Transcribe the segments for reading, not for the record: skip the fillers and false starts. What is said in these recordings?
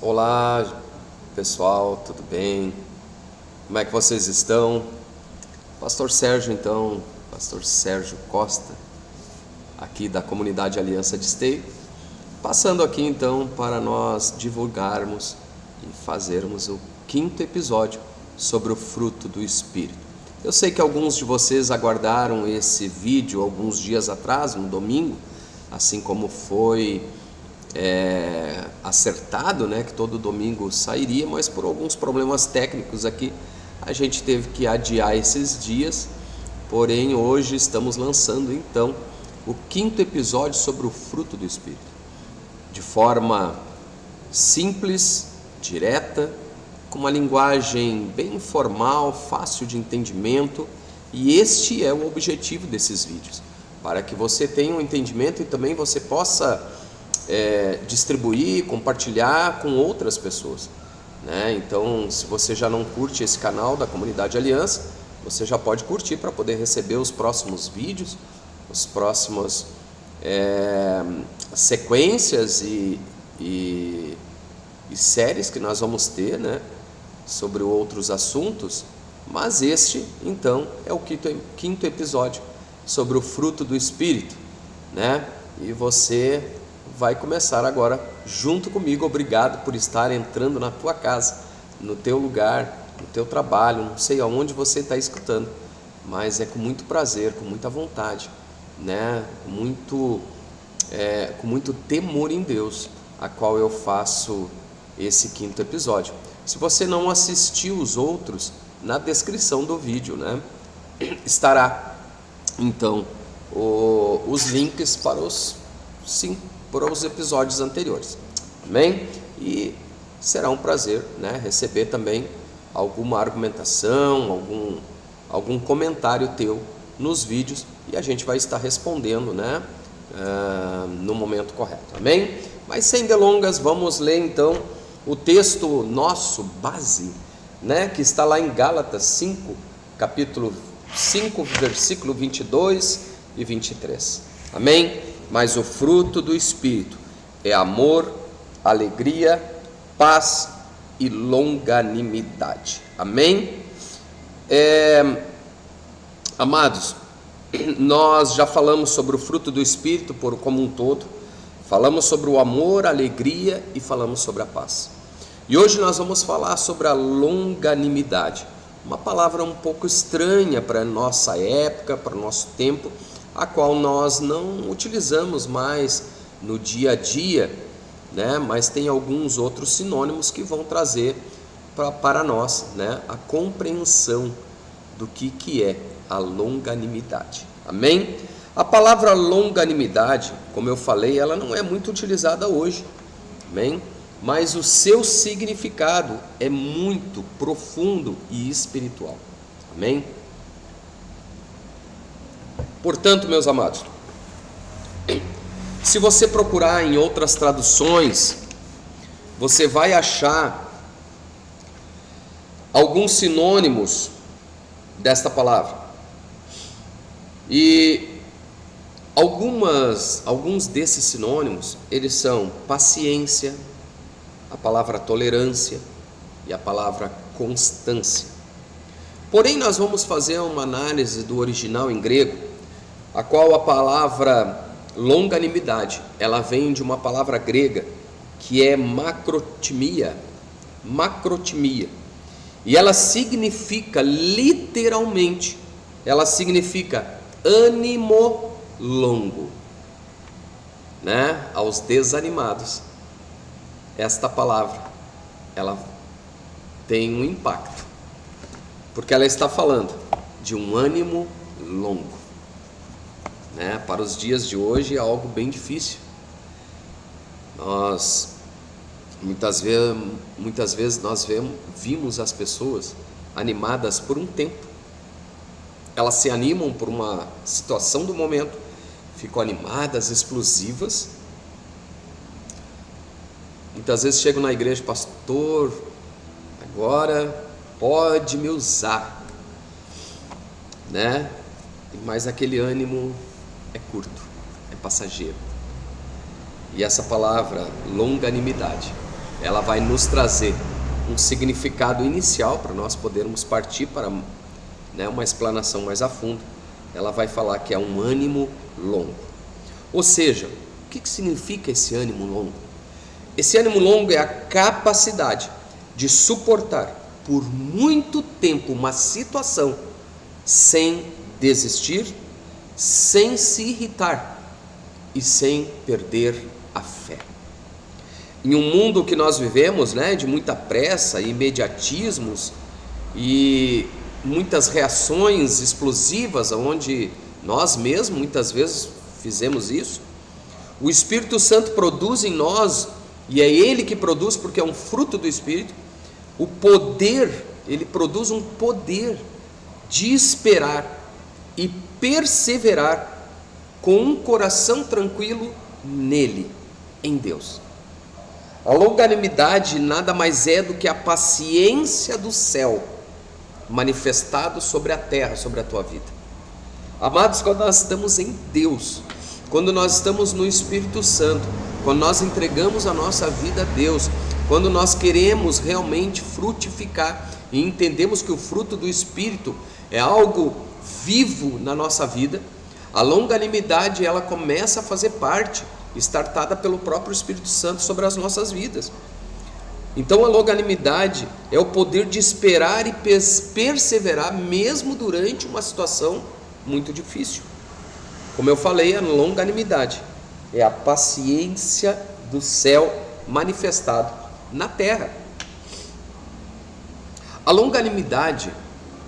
Olá, pessoal, tudo bem? Como é que vocês estão? Pastor Sérgio, então, Pastor Sérgio Costa, aqui da comunidade Aliança de Esteio, passando aqui então para nós divulgarmos e fazermos o 5º episódio sobre o fruto do Espírito. Eu sei que alguns de vocês aguardaram esse vídeo alguns dias atrás, no domingo, assim como foi acertado, né, que todo domingo sairia, mas por alguns problemas técnicos aqui a gente teve que adiar esses dias. Porém, hoje estamos lançando então o 5º episódio sobre o fruto do Espírito, de forma simples, direta, com uma linguagem bem informal, fácil de entendimento, e este é o objetivo desses vídeos, para que você tenha um entendimento e também você possa distribuir, compartilhar com outras pessoas, né? Então, se você já não curte esse canal da Comunidade Aliança, você já pode curtir para poder receber os próximos vídeos, os próximos sequências e séries que nós vamos ter, né, sobre outros assuntos. Mas este, então, é o 5º episódio sobre o fruto do Espírito, né? E você vai começar agora junto comigo. Obrigado por estar entrando na tua casa, no teu lugar, no teu trabalho, não sei aonde você está escutando, mas é com muito prazer, com muita vontade, né? Com muito temor em Deus, a qual eu faço esse 5º episódio. Se você não assistiu os outros, na descrição do vídeo, né, estará então os links para os episódios anteriores. Amém? E será um prazer, né, receber também alguma argumentação, algum comentário teu nos vídeos, e a gente vai estar respondendo, né, no momento correto. Amém? Mas sem delongas, vamos ler então o texto nosso base, né, que está lá em Gálatas 5, capítulo 5, versículo 22 e 23. Amém? Mas o fruto do Espírito é amor, alegria, paz e longanimidade. Amém? Amados, nós já falamos sobre o fruto do Espírito como um todo, falamos sobre o amor, a alegria e falamos sobre a paz. E hoje nós vamos falar sobre a longanimidade, uma palavra um pouco estranha para a nossa época, para o nosso tempo, a qual nós não utilizamos mais no dia a dia, né? Mas tem alguns outros sinônimos que vão trazer para nós, né, a compreensão do que é a longanimidade. Amém? A palavra longanimidade, como eu falei, ela não é muito utilizada hoje. Amém? Mas o seu significado é muito profundo e espiritual. Amém? Portanto, meus amados, se você procurar em outras traduções, você vai achar alguns sinônimos desta palavra. E alguns desses sinônimos, eles são paciência, a palavra tolerância e a palavra constância. Porém, nós vamos fazer uma análise do original em grego, a qual a palavra longanimidade, ela vem de uma palavra grega que é macrotimia, e ela significa literalmente, ela significa ânimo longo, né? Aos desanimados, esta palavra, ela tem um impacto, porque ela está falando de um ânimo longo, né? Para os dias de hoje é algo bem difícil. Nós muitas vezes nós vimos as pessoas animadas por um tempo. Elas se animam por uma situação do momento, ficam animadas, explosivas. Muitas vezes chegam na igreja: pastor, agora pode me usar, né? Mas aquele ânimo é curto, é passageiro. E essa palavra longanimidade, ela vai nos trazer um significado inicial para nós podermos partir para, né, uma explanação mais a fundo. Ela vai falar que é um ânimo longo. Ou seja, o que significa esse ânimo longo? Esse ânimo longo é a capacidade de suportar por muito tempo uma situação sem desistir, sem se irritar e sem perder a fé. Em um mundo que nós vivemos, né, de muita pressa e imediatismos e muitas reações explosivas, onde nós mesmos muitas vezes fizemos isso, o Espírito Santo produz em nós, e é Ele que produz porque é um fruto do Espírito, o poder, Ele produz um poder de esperar e perseverar com um coração tranquilo nele, em Deus. A longanimidade nada mais é do que a paciência do céu manifestado sobre a terra, sobre a tua vida. Amados, quando nós estamos em Deus, quando nós estamos no Espírito Santo, quando nós entregamos a nossa vida a Deus, quando nós queremos realmente frutificar e entendemos que o fruto do Espírito é algo vivo na nossa vida, a longanimidade ela começa a fazer parte, startada pelo próprio Espírito Santo sobre as nossas vidas. Então a longanimidade é o poder de esperar e perseverar mesmo durante uma situação muito difícil. Como eu falei, a longanimidade é a paciência do céu manifestado na terra. A longanimidade,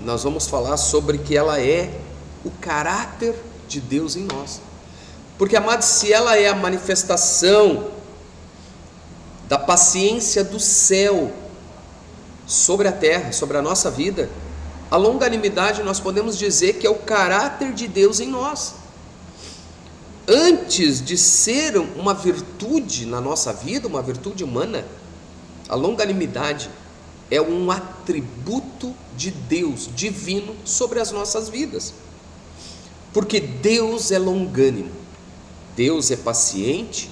nós vamos falar sobre que ela é o caráter de Deus em nós. Porque, amados, se ela é a manifestação da paciência do céu sobre a terra, sobre a nossa vida, a longanimidade nós podemos dizer que é o caráter de Deus em nós. Antes de ser uma virtude na nossa vida, uma virtude humana, a longanimidade é um atributo de Deus divino sobre as nossas vidas. Porque Deus é longânimo, Deus é paciente,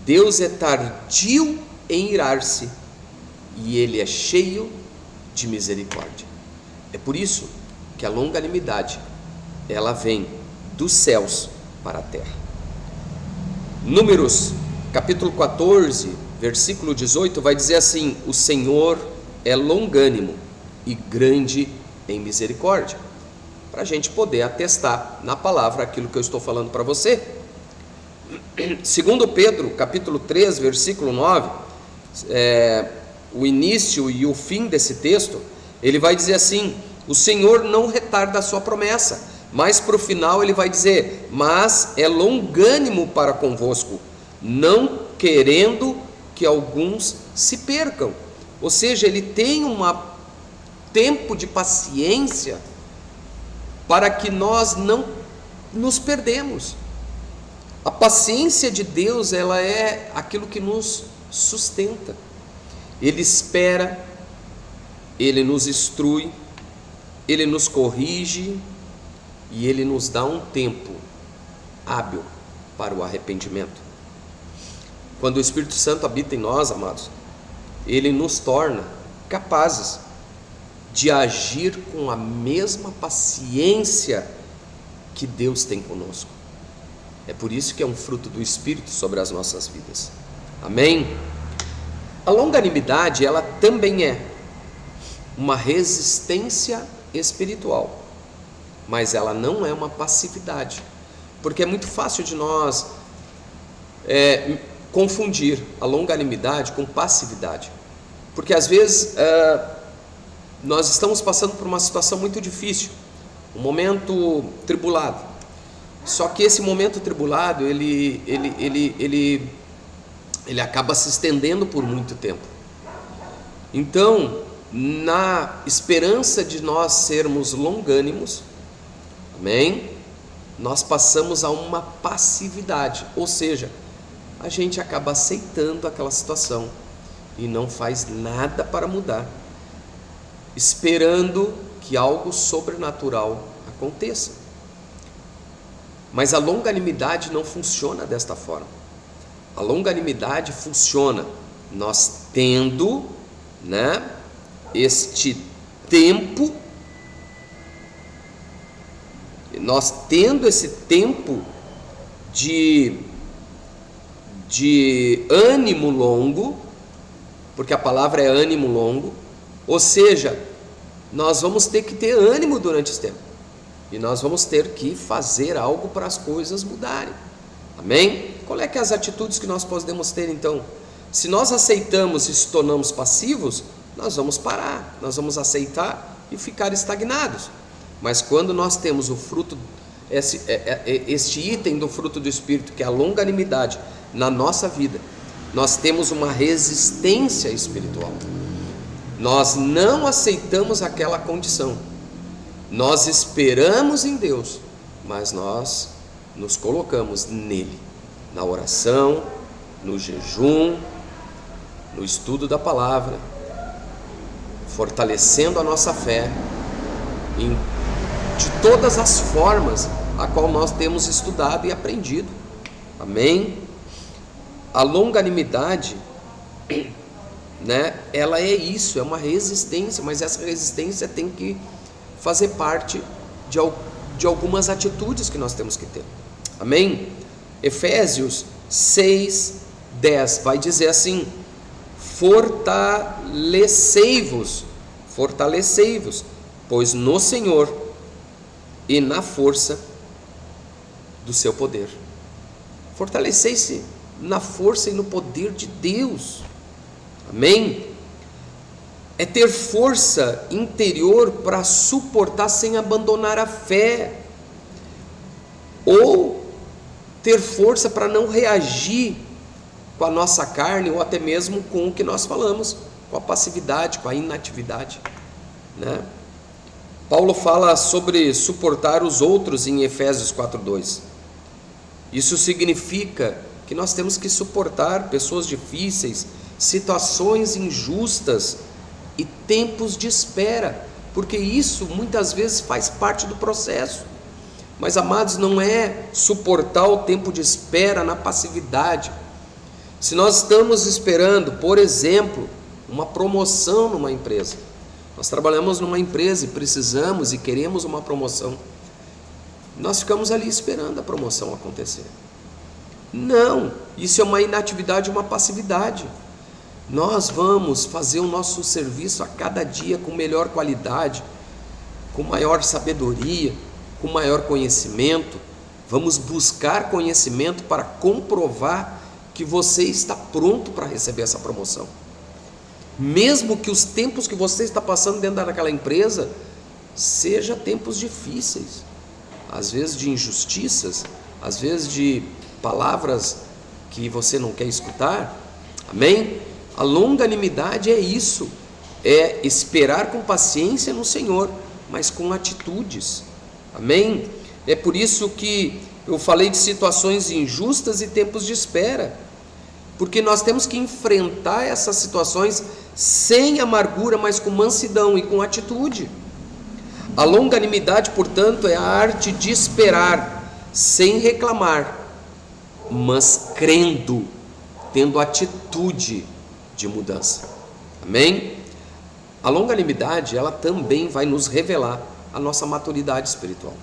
Deus é tardio em irar-se e Ele é cheio de misericórdia. É por isso que a longanimidade, ela vem dos céus para a terra. Números, capítulo 14, versículo 18, vai dizer assim: o Senhor é longânimo e grande em misericórdia. Para a gente poder atestar na palavra aquilo que eu estou falando para você. Segundo Pedro, capítulo 3, versículo 9, o início e o fim desse texto, ele vai dizer assim: o Senhor não retarda a sua promessa, mas para o final ele vai dizer: mas é longânimo para convosco, não querendo que alguns se percam. Ou seja, ele tem um tempo de paciência para que nós não nos perdemos. A paciência de Deus, ela é aquilo que nos sustenta. Ele espera, Ele nos instrui, Ele nos corrige e Ele nos dá um tempo hábil para o arrependimento. Quando o Espírito Santo habita em nós, amados, Ele nos torna capazes de agir com a mesma paciência que Deus tem conosco. É por isso que é um fruto do Espírito sobre as nossas vidas. Amém? A longanimidade, ela também é uma resistência espiritual, mas ela não é uma passividade, porque é muito fácil de nós confundir a longanimidade com passividade, porque às vezes nós estamos passando por uma situação muito difícil, um momento tribulado. Só que esse momento tribulado, ele acaba se estendendo por muito tempo. Então, na esperança de nós sermos longânimos, amém? Nós passamos a uma passividade, ou seja, a gente acaba aceitando aquela situação e não faz nada para mudar, esperando que algo sobrenatural aconteça. Mas a longanimidade não funciona desta forma. A longanimidade funciona nós tendo, né, este tempo, esse tempo de ânimo longo, porque a palavra é ânimo longo, ou seja, nós vamos ter que ter ânimo durante esse tempo, e nós vamos ter que fazer algo para as coisas mudarem, amém? Qual é que é as atitudes que nós podemos ter então? Se nós aceitamos e se tornamos passivos, nós vamos parar, nós vamos aceitar e ficar estagnados. Mas quando nós temos o fruto, este item do fruto do Espírito, que é a longanimidade, na nossa vida, nós temos uma resistência espiritual. Nós não aceitamos aquela condição, nós esperamos em Deus, mas nós nos colocamos nele, na oração, no jejum, no estudo da palavra, fortalecendo a nossa fé de todas as formas a qual nós temos estudado e aprendido, amém? A longanimidade, né, ela é isso, é uma resistência, mas essa resistência tem que fazer parte de algumas atitudes que nós temos que ter, amém? Efésios 6:10 vai dizer assim: fortalecei-vos, pois no Senhor e na força do seu poder. Fortalecei-se na força e no poder de Deus, amém? É ter força interior para suportar sem abandonar a fé, ou ter força para não reagir com a nossa carne, ou até mesmo com o que nós falamos, com a passividade, com a inatividade, né? Paulo fala sobre suportar os outros em Efésios 4:2. Isso significa que nós temos que suportar pessoas difíceis, situações injustas e tempos de espera, porque isso muitas vezes faz parte do processo. Mas, amados, não é suportar o tempo de espera na passividade. Se nós estamos esperando, por exemplo, uma promoção numa empresa, nós trabalhamos numa empresa e precisamos e queremos uma promoção, nós ficamos ali esperando a promoção acontecer. Não, isso é uma inatividade, uma passividade. Nós vamos fazer o nosso serviço a cada dia com melhor qualidade, com maior sabedoria, com maior conhecimento. Vamos buscar conhecimento para comprovar que você está pronto para receber essa promoção. Mesmo que os tempos que você está passando dentro daquela empresa sejam tempos difíceis, às vezes de injustiças, às vezes de palavras que você não quer escutar, amém? A longanimidade é isso, é esperar com paciência no Senhor, mas com atitudes, amém? É por isso que eu falei de situações injustas e tempos de espera, porque nós temos que enfrentar essas situações sem amargura, mas com mansidão e com atitude. A longanimidade, portanto, é a arte de esperar sem reclamar, mas crendo, tendo atitude de mudança, amém? A longanimidade, ela também vai nos revelar a nossa maturidade espiritual,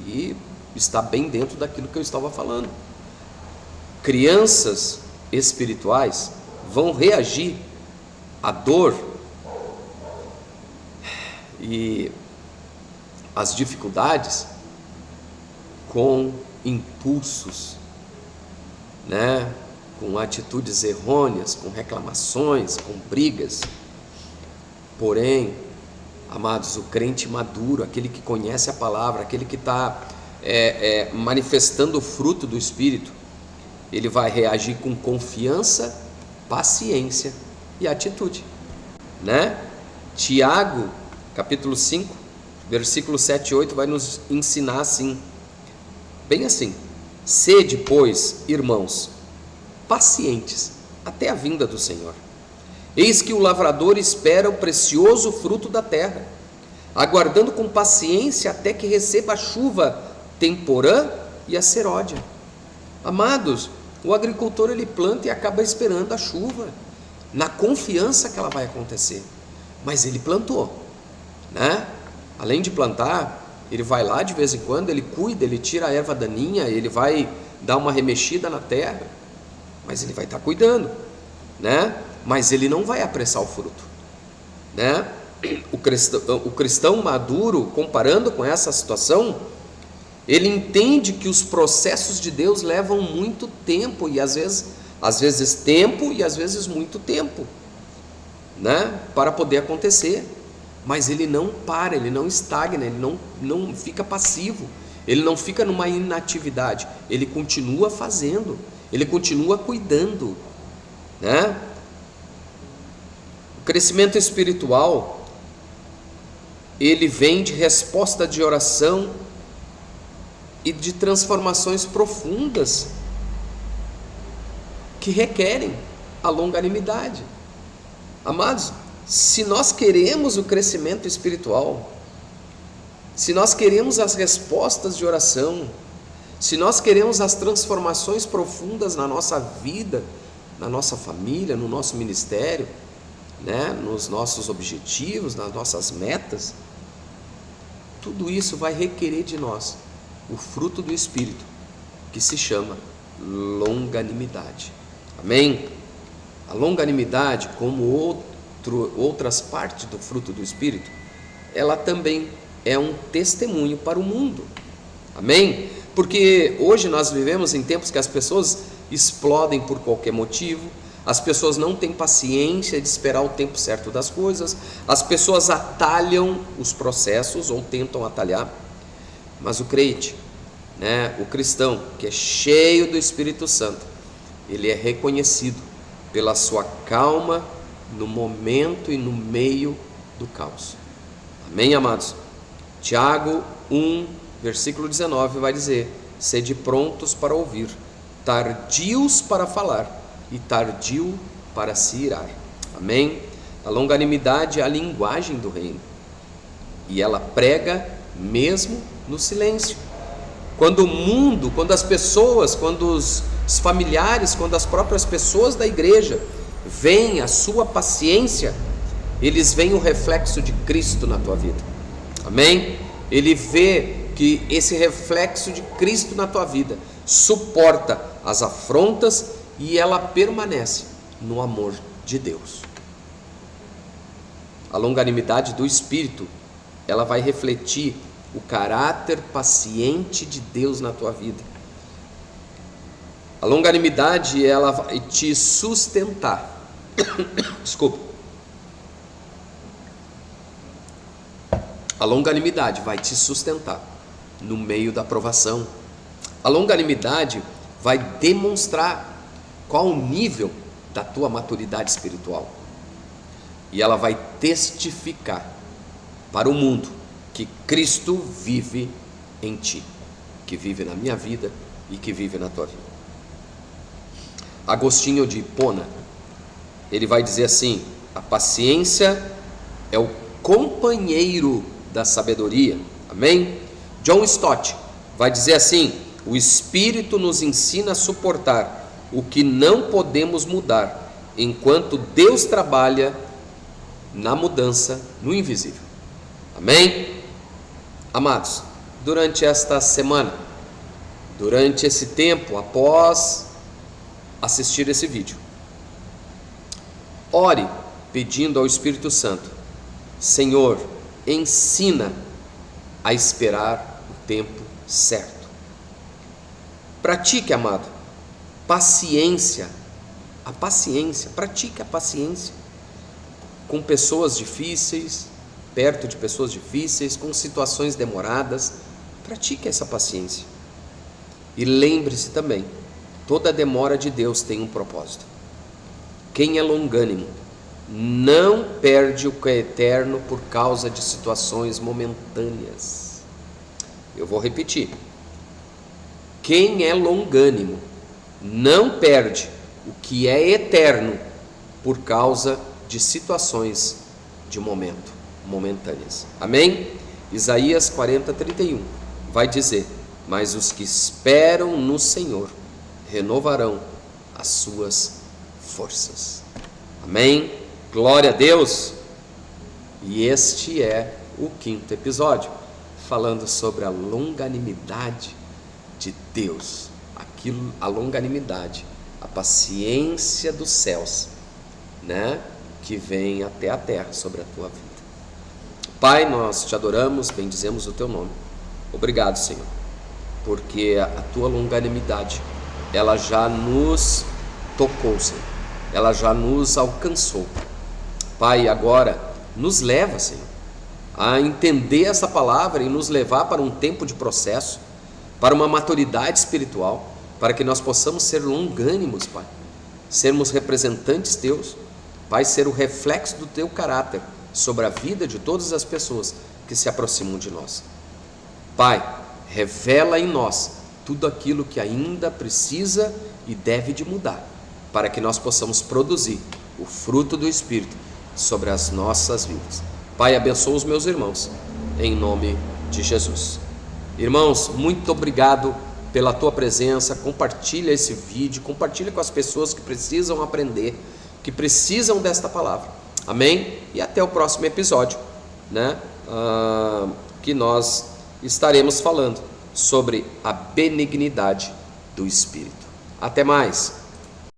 e está bem dentro daquilo que eu estava falando. Crianças espirituais vão reagir à dor e às dificuldades com impulsos, né? Com atitudes errôneas, com reclamações, com brigas. Porém, amados, o crente maduro, aquele que conhece a palavra, aquele que está manifestando o fruto do Espírito, ele vai reagir com confiança, paciência e atitude, né? Tiago, capítulo 5, versículo 7 e 8, vai nos ensinar assim, bem assim: sede, pois, irmãos, pacientes até a vinda do Senhor. Eis que o lavrador espera o precioso fruto da terra, aguardando com paciência até que receba a chuva temporã e a seródia. Amados, o agricultor ele planta e acaba esperando a chuva, na confiança que ela vai acontecer. Mas ele plantou, né? Além de plantar, ele vai lá de vez em quando, ele cuida, ele tira a erva daninha, ele vai dar uma remexida na terra, mas ele vai estar cuidando, né? Mas ele não vai apressar o fruto, né? O cristão maduro, comparando com essa situação, ele entende que os processos de Deus levam muito tempo, e às vezes tempo e às vezes muito tempo, né? Para poder acontecer. Mas ele não para, ele não estagna, ele não fica passivo, ele não fica numa inatividade, ele continua fazendo, ele continua cuidando, né? O crescimento espiritual, ele vem de resposta de oração e de transformações profundas que requerem a longanimidade. Amados, se nós queremos o crescimento espiritual, se nós queremos as respostas de oração, se nós queremos as transformações profundas na nossa vida, na nossa família, no nosso ministério, né, nos nossos objetivos, nas nossas metas, tudo isso vai requerer de nós o fruto do Espírito, que se chama longanimidade. Amém? A longanimidade, como outras partes do fruto do Espírito, ela também é um testemunho para o mundo. Amém? Porque hoje nós vivemos em tempos que as pessoas explodem por qualquer motivo, as pessoas não têm paciência de esperar o tempo certo das coisas, as pessoas atalham os processos ou tentam atalhar, mas o crente, né, o cristão que é cheio do Espírito Santo, ele é reconhecido pela sua calma no momento e no meio do caos. Amém, amados? Tiago 1, versículo 19 vai dizer: sede prontos para ouvir, tardios para falar e tardio para se irar. Amém? A longanimidade é a linguagem do reino, e ela prega mesmo no silêncio. Quando o mundo, quando as pessoas, quando os familiares, quando as próprias pessoas da igreja veem a sua paciência, eles veem o reflexo de Cristo na tua vida. Amém? Ele vê que esse reflexo de Cristo na tua vida suporta as afrontas e ela permanece no amor de Deus. A longanimidade do Espírito, ela vai refletir o caráter paciente de Deus na tua vida. A longanimidade, ela vai te sustentar. Desculpa. A longanimidade vai te sustentar no meio da provação. A longanimidade vai demonstrar qual o nível da tua maturidade espiritual. E ela vai testificar para o mundo que Cristo vive em ti, que vive na minha vida e que vive na tua vida. Agostinho de Hipona, ele vai dizer assim: a paciência é o companheiro da sabedoria. Amém? John Stott vai dizer assim: o Espírito nos ensina a suportar o que não podemos mudar, enquanto Deus trabalha na mudança no invisível. Amém? Amados, durante esta semana, durante esse tempo, após assistir esse vídeo, ore pedindo ao Espírito Santo: Senhor, ensina a esperar o tempo certo. Pratique, amado, paciência, pratique a paciência com pessoas difíceis, perto de pessoas difíceis, com situações demoradas. Pratique essa paciência. E lembre-se também, toda demora de Deus tem um propósito. Quem é longânimo não perde o que é eterno por causa de situações momentâneas. Eu vou repetir. Quem é longânimo não perde o que é eterno por causa de situações de momento, momentâneas. Amém? Isaías 40:31 vai dizer: mas os que esperam no Senhor renovarão as suas forças. Amém? Glória a Deus! E este é o 5º episódio, falando sobre a longanimidade de Deus, a longanimidade, a paciência dos céus, né, que vem até a terra sobre a tua vida. Pai, nós te adoramos, bendizemos o teu nome. Obrigado, Senhor, porque a tua longanimidade, ela já nos tocou, Senhor, ela já nos alcançou. Pai, agora nos leva, Senhor, a entender essa palavra e nos levar para um tempo de processo, para uma maturidade espiritual, para que nós possamos ser longânimos, Pai, sermos representantes teus, Pai, ser o reflexo do teu caráter sobre a vida de todas as pessoas que se aproximam de nós. Pai, revela em nós tudo aquilo que ainda precisa e deve de mudar, para que nós possamos produzir o fruto do Espírito sobre as nossas vidas. Pai, abençoa os meus irmãos, em nome de Jesus. Irmãos, muito obrigado pela tua presença. Compartilha esse vídeo, compartilha com as pessoas que precisam aprender, que precisam desta palavra. Amém? E até o próximo episódio, né? Que nós estaremos falando sobre a benignidade do Espírito. Até mais!